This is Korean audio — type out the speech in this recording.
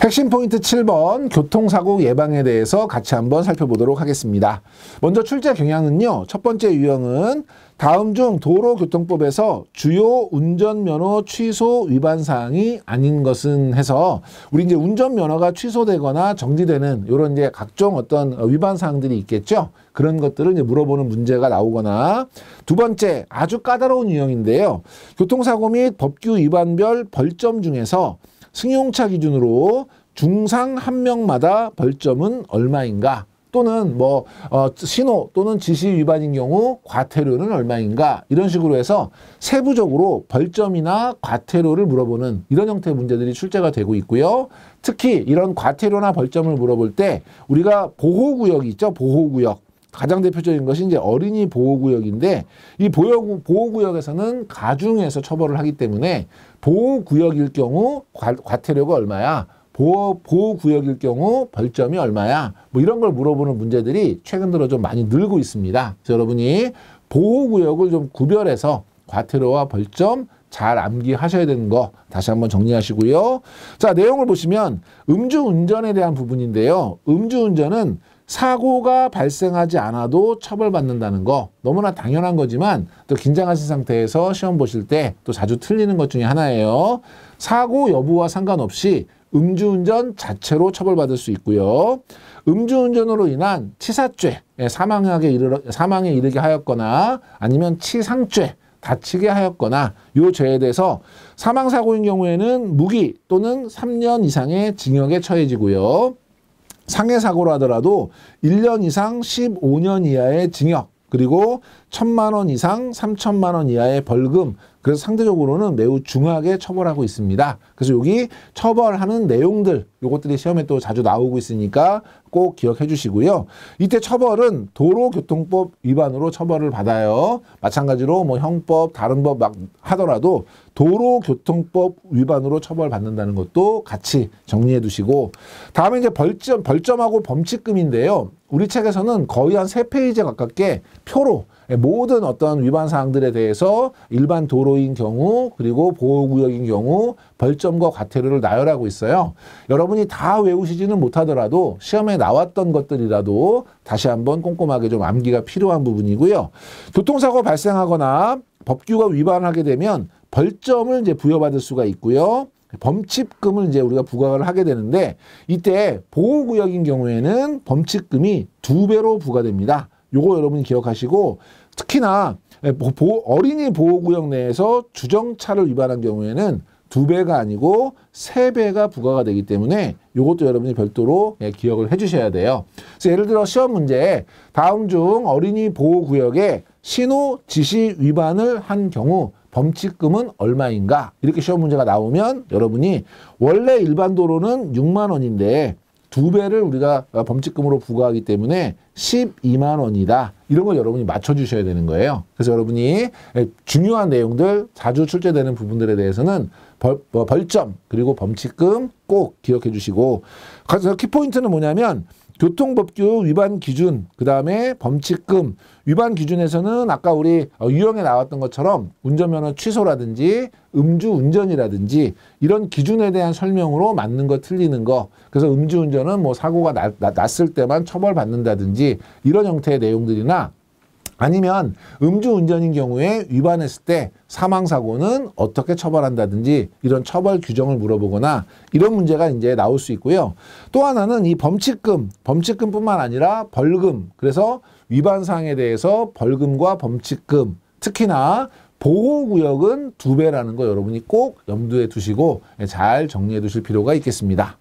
핵심 포인트 7번 교통사고 예방에 대해서 같이 한번 살펴보도록 하겠습니다. 먼저 출제 경향은요. 첫 번째 유형은 다음 중 도로교통법에서 주요 운전면허 취소 위반 사항이 아닌 것은 해서 우리 이제 운전면허가 취소되거나 정지되는 이런 이제 각종 어떤 위반 사항들이 있겠죠. 그런 것들을 이제 물어보는 문제가 나오거나 두 번째 아주 까다로운 유형인데요. 교통사고 및 법규 위반별 벌점 중에서 승용차 기준으로 중상 한 명마다 벌점은 얼마인가? 또는 신호 또는 지시 위반인 경우 과태료는 얼마인가? 이런 식으로 해서 세부적으로 벌점이나 과태료를 물어보는 이런 형태의 문제들이 출제가 되고 있고요. 특히 이런 과태료나 벌점을 물어볼 때 우리가 보호구역이 있죠. 보호구역. 가장 대표적인 것이 이제 어린이 보호구역인데 이 보호구역에서는 가중해서 처벌을 하기 때문에 보호구역일 경우 과태료가 얼마야? 보호구역일 경우 벌점이 얼마야? 뭐 이런 걸 물어보는 문제들이 최근 들어 좀 많이 늘고 있습니다. 그래서 여러분이 보호구역을 좀 구별해서 과태료와 벌점 잘 암기하셔야 되는 거 다시 한번 정리하시고요. 자, 내용을 보시면 음주운전에 대한 부분인데요. 음주운전은 사고가 발생하지 않아도 처벌받는다는 거 너무나 당연한 거지만 또 긴장하신 상태에서 시험 보실 때 또 자주 틀리는 것 중에 하나예요. 사고 여부와 상관없이 음주운전 자체로 처벌받을 수 있고요. 음주운전으로 인한 치사죄, 사망에 이르게 하였거나 아니면 치상죄, 다치게 하였거나 이 죄에 대해서 사망사고인 경우에는 무기 또는 3년 이상의 징역에 처해지고요. 상해사고로 하더라도 1년 이상 15년 이하의 징역 그리고 1,000만 원 이상 3,000만 원 이하의 벌금 그래서 상대적으로는 매우 중하게 처벌하고 있습니다. 그래서 여기 처벌하는 내용들 요것들이 시험에 또 자주 나오고 있으니까 꼭 기억해 주시고요. 이때 처벌은 도로교통법 위반으로 처벌을 받아요. 마찬가지로 뭐 형법 다른 법 막 하더라도 도로교통법 위반으로 처벌받는다는 것도 같이 정리해 두시고 다음에 이제 벌점하고 범칙금인데요. 우리 책에서는 거의 한 3페이지 가깝게 표로 모든 어떤 위반 사항들에 대해서 일반 도로인 경우 그리고 보호구역인 경우 벌점과 과태료를 나열하고 있어요. 여러분이 다 외우시지는 못하더라도 시험에 나왔던 것들이라도 다시 한번 꼼꼼하게 좀 암기가 필요한 부분이고요. 교통사고 발생하거나 법규가 위반하게 되면 벌점을 이제 부여받을 수가 있고요. 범칙금을 이제 우리가 부과를 하게 되는데 이때 보호구역인 경우에는 범칙금이 2배로 부과됩니다. 요거 여러분이 기억하시고 특히나 어린이 보호구역 내에서 주정차를 위반한 경우에는 2배가 아니고 3배가 부과가 되기 때문에 요것도 여러분이 별도로 기억을 해주셔야 돼요. 그래서 예를 들어 시험 문제에 다음 중 어린이 보호구역에 신호 지시 위반을 한 경우 범칙금은 얼마인가? 이렇게 시험 문제가 나오면 여러분이 원래 일반 도로는 6만 원인데 2배를 우리가 범칙금으로 부과하기 때문에 12만 원이다. 이런 걸 여러분이 맞춰주셔야 되는 거예요. 그래서 여러분이 중요한 내용들, 자주 출제되는 부분들에 대해서는 벌점 그리고 범칙금 꼭 기억해 주시고 그래서 키포인트는 뭐냐면 교통법규 위반 기준, 그 다음에 범칙금, 위반 기준에서는 아까 우리 유형에 나왔던 것처럼 운전면허 취소라든지 음주운전이라든지 이런 기준에 대한 설명으로 맞는 거 틀리는 거. 그래서 음주운전은 뭐 사고가 났을 때만 처벌받는다든지 이런 형태의 내용들이나 아니면 음주운전인 경우에 위반했을 때 사망사고는 어떻게 처벌한다든지 이런 처벌 규정을 물어보거나 이런 문제가 이제 나올 수 있고요. 또 하나는 이 범칙금뿐만 아니라 벌금, 그래서 위반 사항에 대해서 벌금과 범칙금, 특히나 보호구역은 2배라는 거 여러분이 꼭 염두에 두시고 잘 정리해 두실 필요가 있겠습니다.